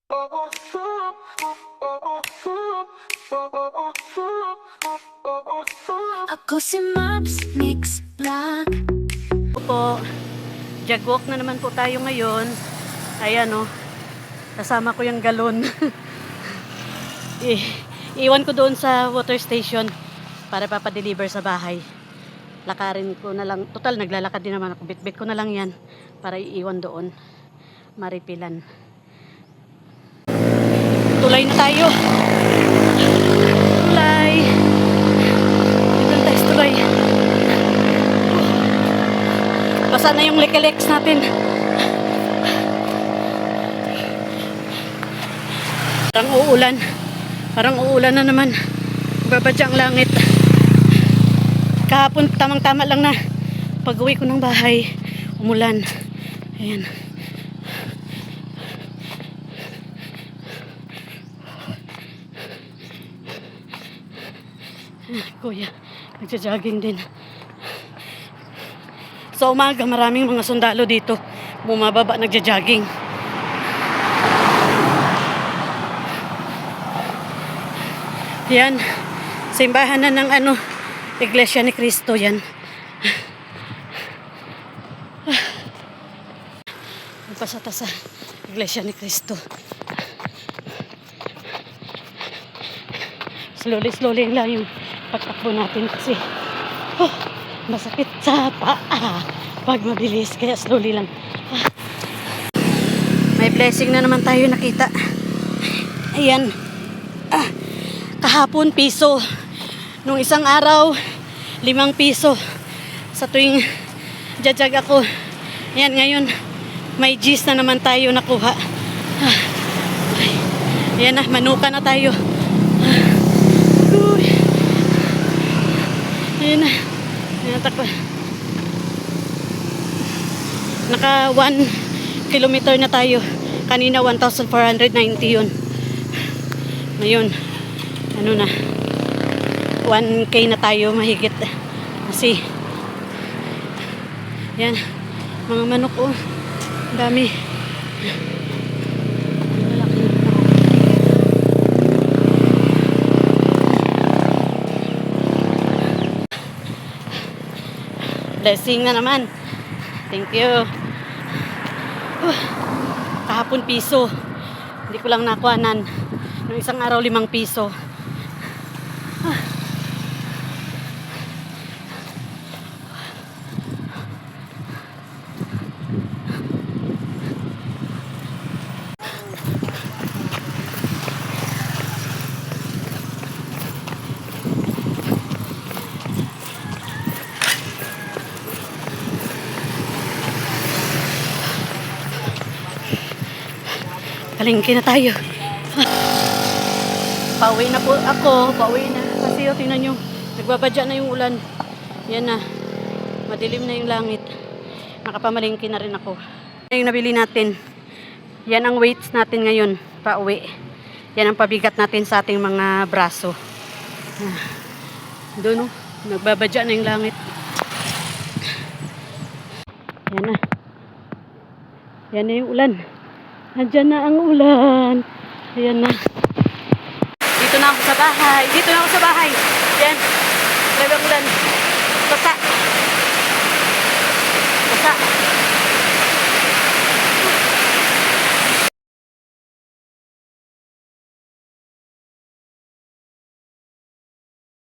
Ako si Maps Mix Vlog. Po, jagwalk na naman po tayo ngayon. Ayan o, kasama ko yung galon. Iwan ko doon sa water station para papadeliver sa bahay. Lakarin ko na lang, total naglalakad din naman ako, bitbit ko na lang yan para iiwan doon, maripilan. Tulay na tayo, tulay. Dito tayo sa tulay. Basa na yung lekelex natin. Parang uulan na naman. Babadya ang langit. Kahapon tamang-tama lang na pag-uwi ko ng bahay, umulan. Ayan. Kuya, nagja-jogging din. Sa umaga, maraming mga sundalo dito. Bumababa, nagja-jogging. Yan. Simbahan na ng Iglesia ni Cristo yan. Magpasata sa Iglesia ni Cristo. Slowly lang yung pagtakbo natin kasi masakit sa paa pag mabilis, kaya slowly lang. May blessing na naman tayo nakita. Ayan. Kahapon piso, nung isang araw 5 piso sa tuwing jajag ako. Ayan, ngayon may G's na naman tayo nakuha. Ayan na, manuka na tayo. Ayan na. Naka 1 kilometer na tayo. Kanina 1,490 yun. Ngayon ano na, 1K na tayo mahigit. Kasi yan, mga manok oh, dami. Blessing na naman. Thank you. Kahapon piso. Hindi ko lang nakuhanan. Nung isang araw 5 piso. Palengke na tayo. Pauwi na po ako. Pauwi na. Kasi tingnan nyo, nagbabadya na yung ulan. Yan na. Madilim na yung langit. Nakapamalengke na rin ako. Yung nabili natin. Yan ang weights natin ngayon. Pauwi. Yan ang pabigat natin sa ating mga braso. Doon oh. Nagbabadya na yung langit. Yan na. Yan na yung ulan. Nandiyan na ang ulan. Ayan na. Dito na ako sa bahay. Yan. Grabe ang ulan. Basta.